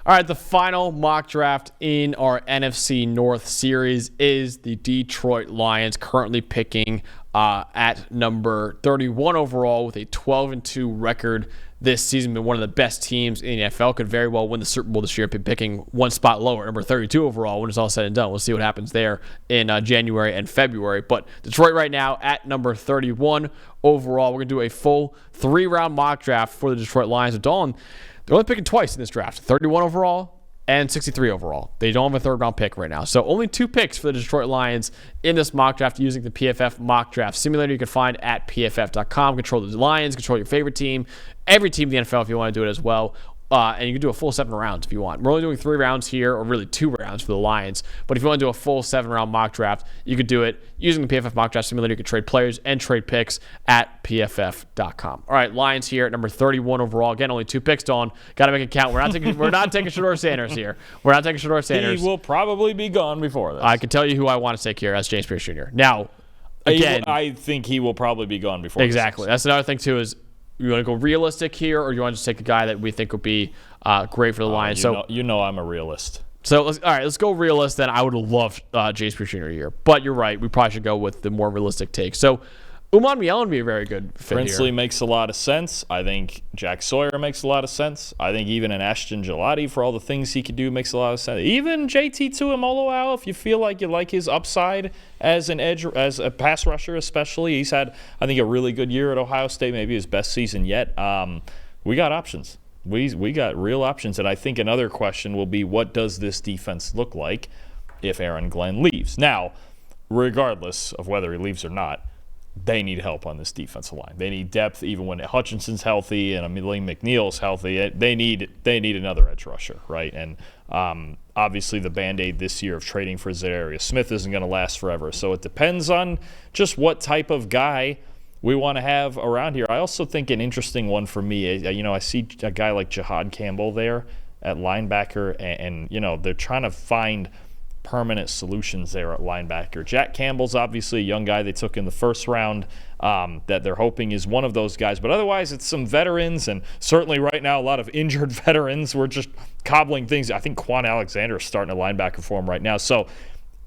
All right, the final mock draft in our NFC North series is the Detroit Lions, currently picking at number 31 overall with a 12-2 record this season. Been one of the best teams in the NFL. Could very well win the Super Bowl this year, picking one spot lower, number 32 overall when it's all said and done. We'll see what happens there in January and February. But Detroit right now at number 31 overall. We're going to do a full 3-round mock draft for the Detroit Lions. With Dalton, they're only picking twice in this draft, 31 overall and 63 overall. They don't have a third-round pick right now. So only 2 picks for the Detroit Lions in this mock draft using the PFF Mock Draft Simulator. You can find at pff.com. Control the Lions, control your favorite team, every team in the NFL if you want to do it as well. And you can do a full 7 rounds if you want. We're only doing 3 rounds here, or really 2 rounds for the Lions. But if you want to do a full 7-round mock draft, you could do it using the PFF Mock Draft Simulator. You can trade players and trade picks at pff.com. All right, Lions here at number 31 overall. Again, only 2 picks, Dawn. Got to make it count. We're not taking Shedeur Sanders here. We're not taking Shedeur Sanders. He will probably be gone before this. I can tell you who I want to take here. That's James Pierce Jr. Now, again, I think he will probably be gone before exactly. this. That's another thing, too, is you want to go realistic here, or you want to just take a guy that we think would be great for the Lions? You know I'm a realist. So, let's go realist then. I would have loved James Pierce Jr. here. But you're right. We probably should go with the more realistic take. So, Umar Mielen would be a very good fit Princely here. makes a lot of sense. I think Jack Sawyer makes a lot of sense. I think even an Ashton Gelati, for all the things he could do, makes a lot of sense. Even JT Tuimoloau, if you feel like you like his upside as an edge, as a pass rusher especially. He's had, I think, a really good year at Ohio State, maybe his best season yet. We got options. We got real options. And I think another question will be, what does this defense look like if Aaron Glenn leaves? Now, regardless of whether he leaves or not, they need help on this defensive line. They need depth even when Hutchinson's healthy and Amelie McNeil's healthy. They need another edge rusher, right? And obviously the Band-Aid this year of trading for Zadarius Smith isn't going to last forever. So it depends on just what type of guy we want to have around here. I also think an interesting one for me, I see a guy like Jahad Campbell there at linebacker, and they're trying to find permanent solutions there at linebacker. Jack Campbell's obviously a young guy they took in the first round that they're hoping is one of those guys. But otherwise, it's some veterans, and certainly right now a lot of injured veterans. We're just cobbling things. I think Quan Alexander is starting a linebacker for him right now. So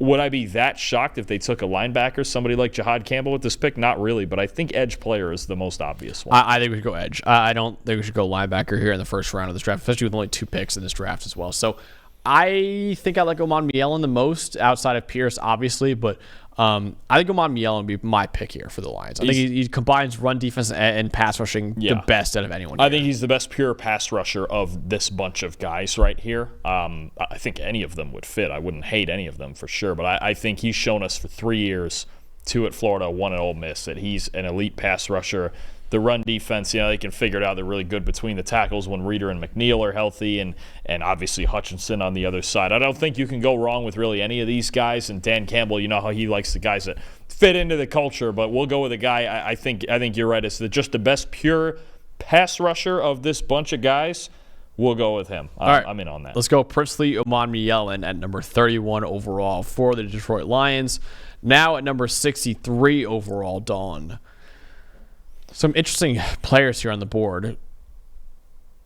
would I be that shocked if they took a linebacker, somebody like Jahad Campbell with this pick? Not really, but I think edge player is the most obvious one. I think we should go edge. I don't think we should go linebacker here in the first round of this draft, especially with only 2 picks in this draft as well. So I think I like Umar Mielen the most outside of Pierce, obviously, but I think Umar Mielen would be my pick here for the Lions. I think he combines run defense and pass rushing the best out of anyone here. I think he's the best pure pass rusher of this bunch of guys right here. I think any of them would fit. I wouldn't hate any of them for sure, but I think he's shown us for 3 years, 2 at Florida, 1 at Ole Miss, that he's an elite pass rusher. The run defense, they can figure it out. They're really good between the tackles when Reeder and McNeil are healthy, and obviously Hutchinson on the other side. I don't think you can go wrong with really any of these guys. And Dan Campbell, you know how he likes the guys that fit into the culture, but we'll go with a guy. I think you're right. It's just the best pure pass rusher of this bunch of guys. We'll go with him. All right. I'm in on that. Let's go Princely Umar Mielen at number 31 overall for the Detroit Lions. Now at number 63 overall, Dawn. Some interesting players here on the board.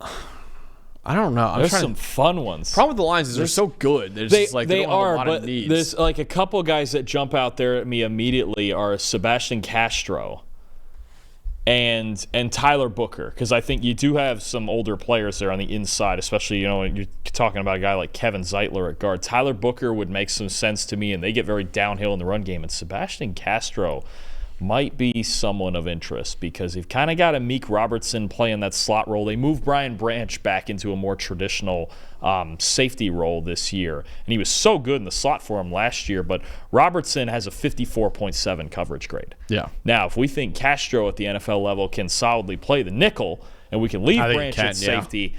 I don't know. There's some fun ones. Problem with the Lions is they're so good. They don't have a lot of needs. There's like a couple guys that jump out there at me immediately are Sebastian Castro and Tyler Booker, because I think you do have some older players there on the inside, especially you're talking about a guy like Kevin Zeitler at guard. Tyler Booker would make some sense to me, and they get very downhill in the run game. And Sebastian Castro might be someone of interest because they've kind of got a Meek Robertson playing that slot role. They moved Brian Branch back into a more traditional safety role this year, and he was so good in the slot for him last year, but Robertson has a 54.7 coverage grade. Yeah. Now, if we think Castro at the NFL level can solidly play the nickel and we can leave Branch at safety,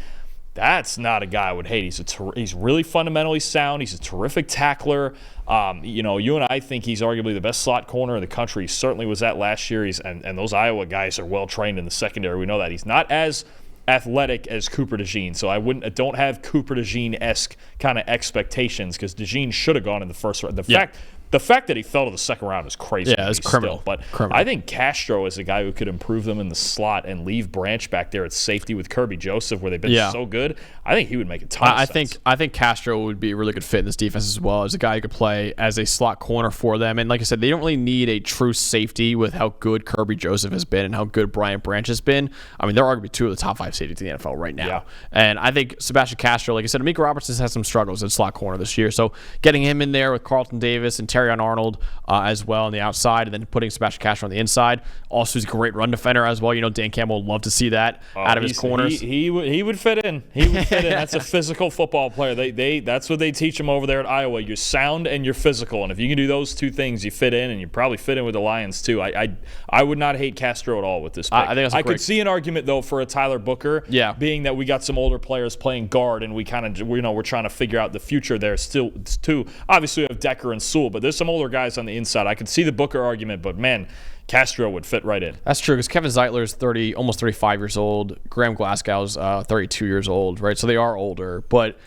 that's not a guy I would hate. He's really fundamentally sound. He's a terrific tackler. You and I think he's arguably the best slot corner in the country. He certainly was that last year. And those Iowa guys are well trained in the secondary. We know that. He's not as athletic as Cooper DeJean, so I don't have Cooper DeJean-esque kind of expectations because DeJean should have gone in the first round. The The fact that he fell to the second round is crazy. Yeah, it's criminal. But criminal. I think Castro is a guy who could improve them in the slot and leave Branch back there at safety with Kirby Joseph, where they've been so good. I think he would make a ton of sense. I think Castro would be a really good fit in this defense as well, as a guy who could play as a slot corner for them. And like I said, they don't really need a true safety with how good Kirby Joseph has been and how good Brian Branch has been. I mean, they're arguably 2 of the top 5 safeties in the NFL right now. Yeah. And I think Sebastian Castro, like I said, Amika Robertson has some struggles at slot corner this year. So getting him in there with Carlton Davis and Terrion Arnold as well on the outside, and then putting Sebastian Castro on the inside. Also, he's a great run defender as well. You know, Dan Campbell would love to see that out of his corners. He would fit in. He would fit in. That's a physical football player. That's what they teach him over there at Iowa. You're sound and you're physical, and if you can do those 2 things, you fit in, and you probably fit in with the Lions too. I would not hate Castro at all with this pick. I think that's could see an argument though for a Tyler Booker. Yeah. Being that we got some older players playing guard, and we kind of we're trying to figure out the future there still too. Obviously, we have Decker and Sewell, but there's some older guys on the inside. I could see the Booker argument, but man, Castro would fit right in. That's true, because Kevin Zeitler's almost 35 years old. Graham Glasgow's 32 years old, right? So they are older. But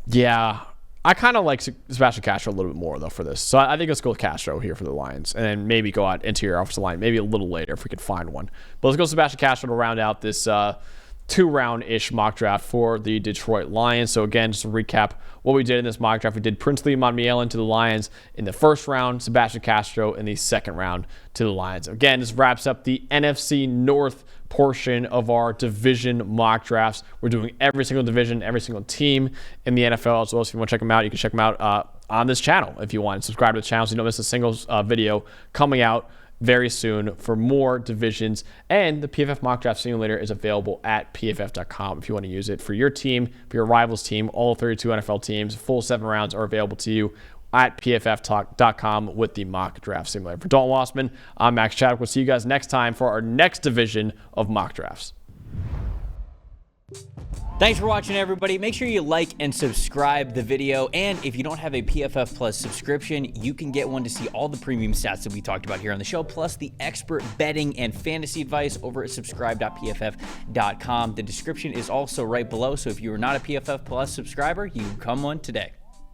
yeah, I kind of like Sebastian Castro a little bit more though for this. So I think let's go with Castro here for the Lions, and then maybe go out interior offensive line maybe a little later if we can find one. But let's go Sebastian Castro to round out this 2-round-ish mock draft for the Detroit Lions. So again, just to recap what we did in this mock draft, we did Princely Monmielen to the Lions in the first round, Sebastian Castro in the second round to the Lions. Again, this wraps up the NFC North portion of our division mock drafts. We're doing every single division, every single team in the NFL as well. So if you want to check them out, you can check them out on this channel if you want. Subscribe to the channel so you don't miss a single video coming out very soon for more divisions. And the PFF Mock Draft Simulator is available at pff.com if you want to use it for your team, for your rivals team. All 32 NFL teams, full 7 rounds are available to you at pff.com with the Mock Draft Simulator. For Dalton Wasserman, I'm Max Chadwick. We'll see you guys next time for our next division of mock drafts. Thanks for watching, everybody. Make sure you like and subscribe the video. And if you don't have a PFF Plus subscription, you can get one to see all the premium stats that we talked about here on the show, plus the expert betting and fantasy advice over at subscribe.pff.com. The description is also right below, so if you are not a PFF Plus subscriber, you can become one today.